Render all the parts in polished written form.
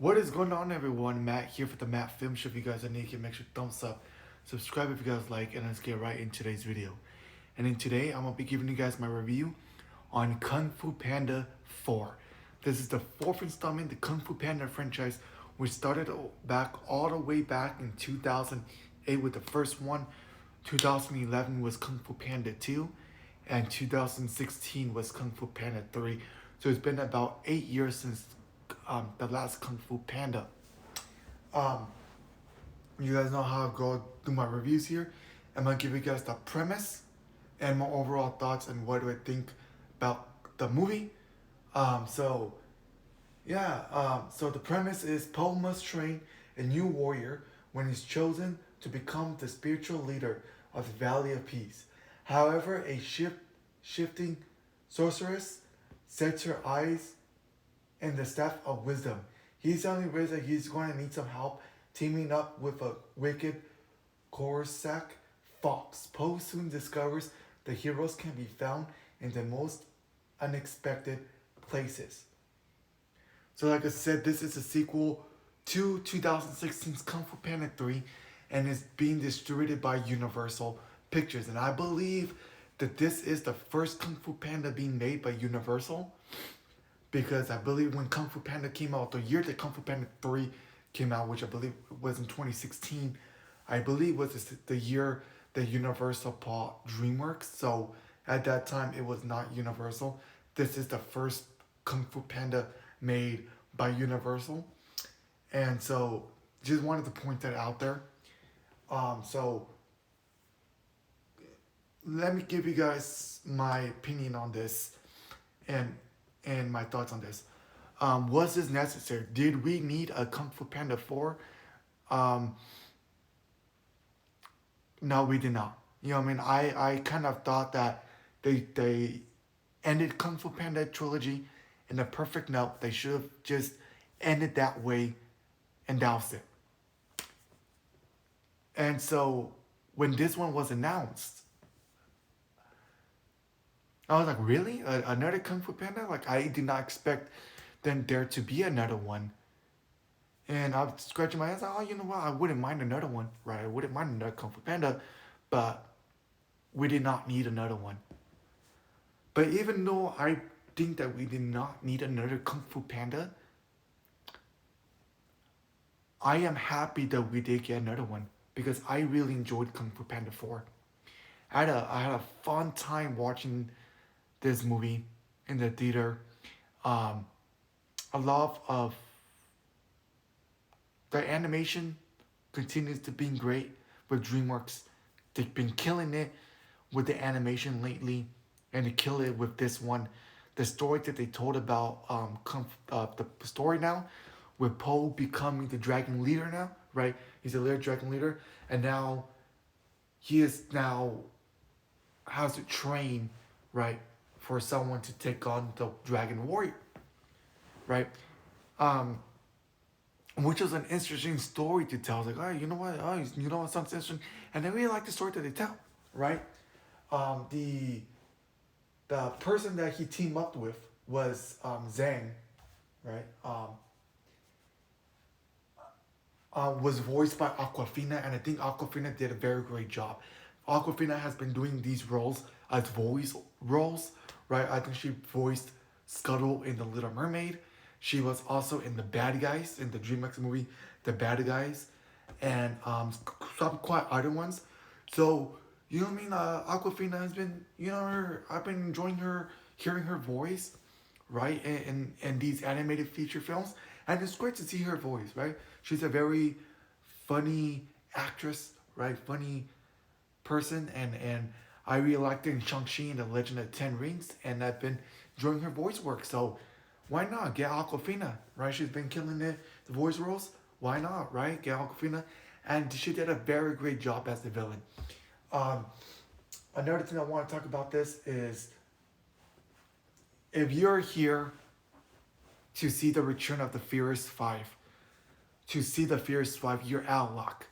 What is going on, everyone? Matt here for the Matt Film Show. If you guys are new here, make sure thumbs up, subscribe if you guys like, and let's get right into today's video. And in today, I'm gonna be giving you guys my review on Kung Fu Panda 4. This is the fourth installment in the Kung Fu Panda franchise, which started back all the way back in 2008 with the first one. 2011 was Kung Fu Panda 2, and 2016 was Kung Fu Panda 3. So it's been about 8 years since the last Kung Fu Panda. Um, you guys know how I go through my reviews here. I'm gonna give you guys the premise and my overall thoughts and what do I think about the movie. So the premise is Poe must train a new warrior when he's chosen to become the spiritual leader of the Valley of Peace. However, a shifting sorceress sets her eyes and the staff of wisdom. He's only realized that he's going to need some help teaming up with a wicked Corsac fox. Poe soon discovers the heroes can be found in the most unexpected places. So like I said, this is a sequel to 2016's Kung Fu Panda 3 and is being distributed by Universal Pictures. And I believe that this is the first Kung Fu Panda being made by Universal, because I believe when Kung Fu Panda came out, the year that Kung Fu Panda 3 came out, which I believe was in 2016, I believe was the year that Universal bought DreamWorks. So at that time, it was not Universal. This is the first Kung Fu Panda made by Universal. And so just wanted to point that out there. So let me give you guys my opinion on this and my thoughts on this. Was this necessary? Did we need a Kung Fu Panda 4? No, we did not. You know what I mean? I kind of thought that they ended Kung Fu Panda trilogy in a perfect note. They should have just ended that way, and that was it. And so when this one was announced, I was like, really? Another Kung Fu Panda? Like, I did not expect then there to be another one. And I was scratching my head, like, oh, you know what? I wouldn't mind another one, right? I wouldn't mind another Kung Fu Panda, but we did not need another one. But even though I think that we did not need another Kung Fu Panda, I am happy that we did get another one because I really enjoyed Kung Fu Panda 4. I had a fun time watching this movie in the theater. A lot of the animation continues to be great with DreamWorks. They've been killing it with the animation lately, and they kill it with this one. The story that they told about the story now, with Poe becoming the dragon leader now, right? He's a dragon leader, and now he is now has to train, right, for someone to take on the dragon warrior, right? Which was an interesting story to tell. I was like, oh, you know what? Oh, you know what sounds interesting, and I really like the story that they tell, right? The person that he teamed up with was Zhang, right? Was voiced by Aquafina, and I think Aquafina did a very great job. Aquafina has been doing these roles as voice roles, right? I think she voiced Scuttle in The Little Mermaid. She was also in The Bad Guys, in the DreamWorks movie The Bad Guys, and some quite other ones. So, you know what I mean? Aquafina has been, I've been enjoying hearing her voice, right? In these animated feature films. And it's great to see her voice, right? She's a very funny actress, right? Funny person, and I really liked her in Shang-Chi and the Legend of the Ten Rings, and I've been enjoying her voice work. So why not get Aquafina, right? She's been killing the voice roles. Why not, right? Get Aquafina, and she did a very great job as the villain. Another thing I want to talk about this is, if you're here to see the return of the Furious Five, you're out of luck.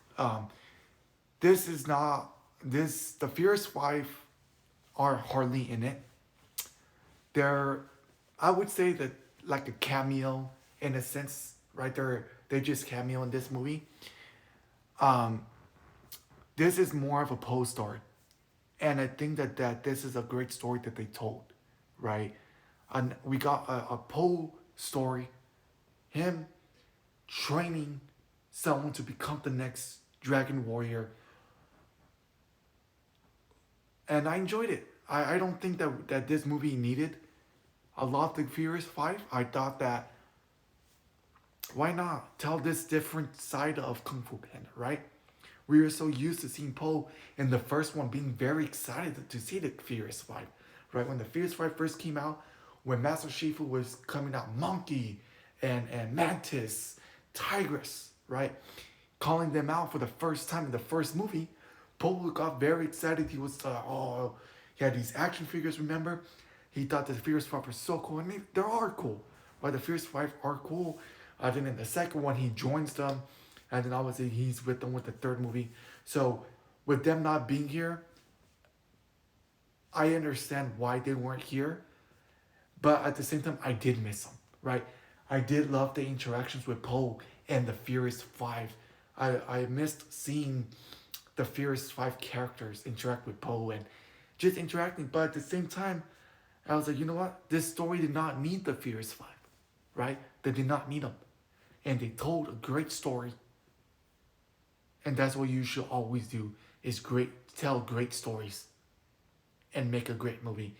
The Furious Five are hardly in it. They're, I would say that like a cameo in a sense right? They just cameo in this movie. Um, this is more of a Poe story, and I think that this is a great story that they told, right? And we got a Poe story, him training someone to become the next Dragon Warrior, and I enjoyed it. I don't think that this movie needed a lot of the Furious Five. I thought that why not tell this different side of Kung Fu Panda, right? We were so used to seeing Poe in the first one being very excited to see the Furious Five, right? When the Furious Five first came out, when Master Shifu was coming out, Monkey and Mantis, Tigress, right? Calling them out for the first time in the first movie, Poe got very excited. He was, he had these action figures, remember? He thought the Furious Five were so cool, and they are cool, right? The Furious Five are cool. Then in the second one, he joins them, and then obviously he's with them with the third movie. So with them not being here, I understand why they weren't here, but at the same time, I did miss them, right? I did love the interactions with Poe and the Furious Five. I missed seeing the Furious Five characters interact with Poe and just interacting, but at the same time, I was like, you know what? This story did not need the Furious Five, right? They did not need them. And they told a great story. And that's what you should always do is tell great stories and make a great movie.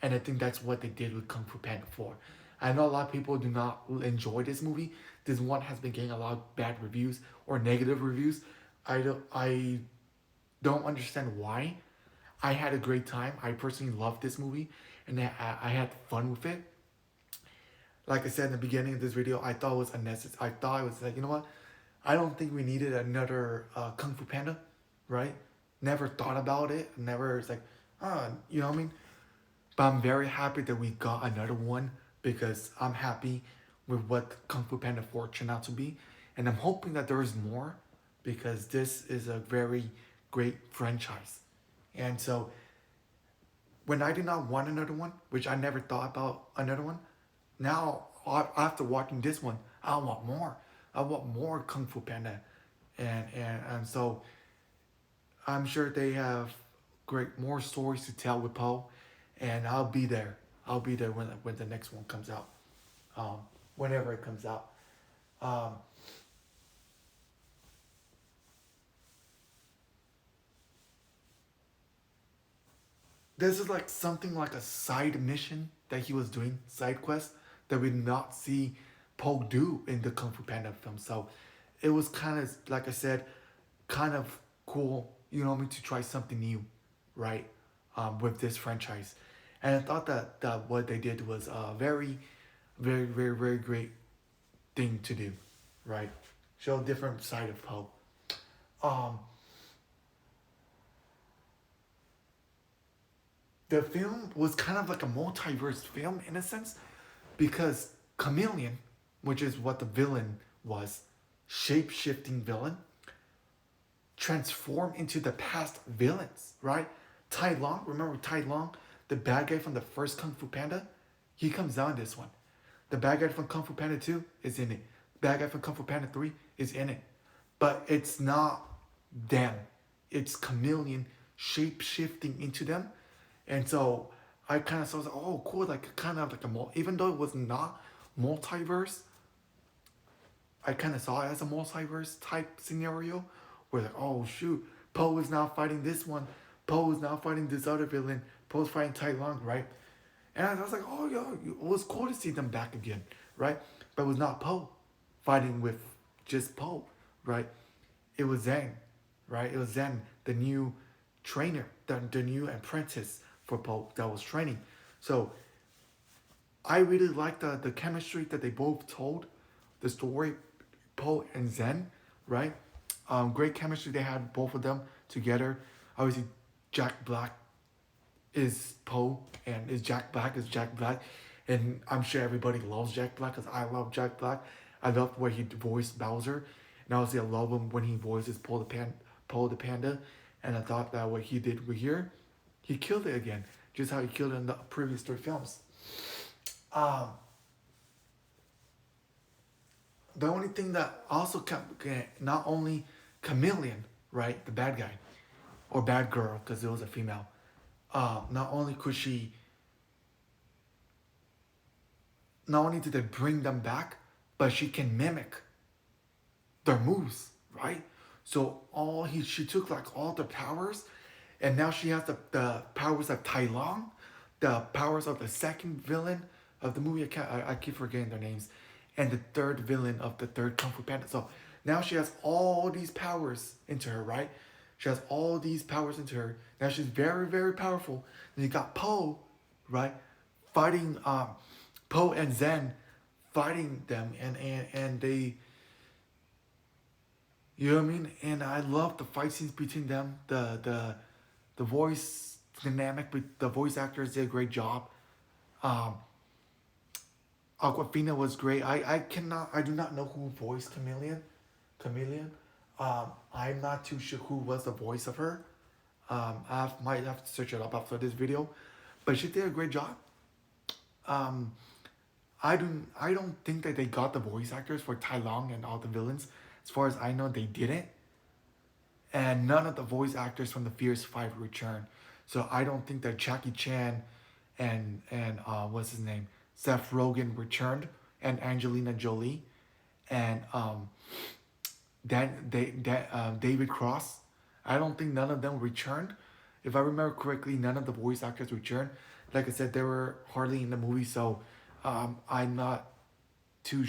And I think that's what they did with Kung Fu Panda 4. I know a lot of people do not enjoy this movie. This one has been getting a lot of bad reviews or negative reviews. I don't understand why. I had a great time. I personally loved this movie and I had fun with it. Like I said in the beginning of this video, I thought it was unnecessary. I thought it was like, you know what? I don't think we needed another Kung Fu Panda, right? Never thought about it. Never, it's like, you know what I mean? But I'm very happy that we got another one because I'm happy with what Kung Fu Panda 4 turned out to be. And I'm hoping that there is more because this is a very great franchise. And so when I did not want another one, which I never thought about another one, now after watching this one, I want more. I want more Kung Fu Panda, and so I'm sure they have more stories to tell with Poe, and I'll be there. I'll be there when the next one comes out, um, whenever it comes out. Um, this is like something like a side mission that he was doing, side quest that we did not see Poe do in the Kung Fu Panda film. So it was kind of, like I said, kind of cool, you know what I mean, to try something new, right, with this franchise. And I thought that what they did was a very, very, very, very great thing to do, right? Show a different side of Poe. Um, the film was kind of like a multiverse film in a sense because Chameleon, which is what the villain was, shape-shifting villain, transformed into the past villains, right? Tai Long, remember Tai Long, the bad guy from the first Kung Fu Panda? He comes down in this one. The bad guy from Kung Fu Panda 2 is in it. The bad guy from Kung Fu Panda 3 is in it. But it's not them. It's Chameleon shape-shifting into them. And so I kind of saw, oh, cool, like kind of like even though it was not multiverse, I kind of saw it as a multiverse type scenario where like, oh shoot, Poe is now fighting this one, Poe is now fighting this other villain, Poe's fighting Tai Long, right? And I was like, oh yo, it was cool to see them back again, right? But it was not Poe fighting with just Poe, right? It was Zhang, right? It was Zhang, the new trainer, the new apprentice for Poe that was training. So I really liked the chemistry that they both told, the story, Poe and Zen, right? Great chemistry they had, both of them together. Obviously, Jack Black is Poe, and Jack Black is Jack Black. And I'm sure everybody loves Jack Black because I love Jack Black. I love where he voiced Bowser. And obviously, I love him when he voices Poe the Panda. And I thought that what he did here, he killed it again. Just how he killed it in the previous 3 films. The the only thing that also not only Chameleon, right, the bad guy or bad girl, because it was a female. Not only could she, not only did they bring them back, but she can mimic their moves, right? So she took like all the powers, and now she has the powers of Tai Long, the powers of the second villain of the movie. I keep forgetting their names, and the third villain of the third Kung Fu Panda. So now she has all these powers into her, right? She has all these powers into her. Now she's very, very powerful. Then you got Po, right? Fighting Po and Zen fighting them, and they, you know what I mean? And I love the fight scenes between them. The voice dynamic with the voice actors did a great job. Um, Aquafina was great. I do not know who voiced Chameleon. I'm not too sure who was the voice of her. Might have to search it up after this video, but she did a great job. Um, I don't think that they got the voice actors for Tai Long and all the villains. As far as I know, they didn't. And none of the voice actors from the Fierce Five returned. So I don't think that Jackie Chan and what's his name, Seth Rogen returned, and Angelina Jolie, and David Cross. I don't think none of them returned. If I remember correctly, none of the voice actors returned. Like I said, they were hardly in the movie, so I'm not too.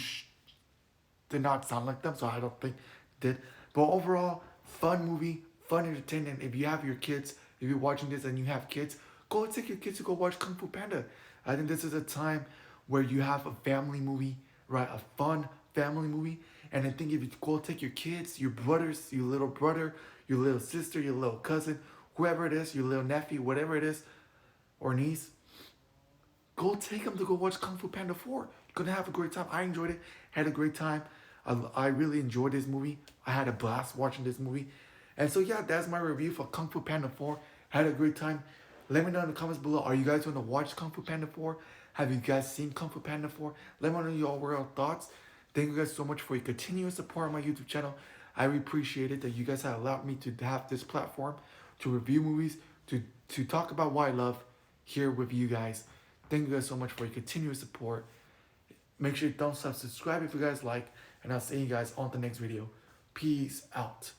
Did not sound like them, so I don't think did. But overall, fun movie, fun entertainment. If you have your kids, if you're watching this and you have kids, go take your kids to go watch Kung Fu Panda. I think this is a time where you have a family movie, right? A fun family movie. And I think if you go take your kids, your brothers, your little brother, your little sister, your little cousin, whoever it is, your little nephew, whatever it is, or niece, go take them to go watch Kung Fu Panda 4. You're going to have a great time. I enjoyed it. Had a great time. I really enjoyed this movie. I had a blast watching this movie. And so yeah, that's my review for Kung Fu Panda 4. Had a great time. Let me know in the comments below. Are you guys going to watch Kung Fu Panda 4? Have you guys seen Kung Fu Panda 4? Let me know your overall thoughts. Thank you guys so much for your continuous support on my YouTube channel. I really appreciate it that you guys have allowed me to have this platform to review movies, to talk about what I love here with you guys. Thank you guys so much for your continuous support. Make sure you thumbs up, subscribe if you guys like, and I'll see you guys on the next video. Peace out.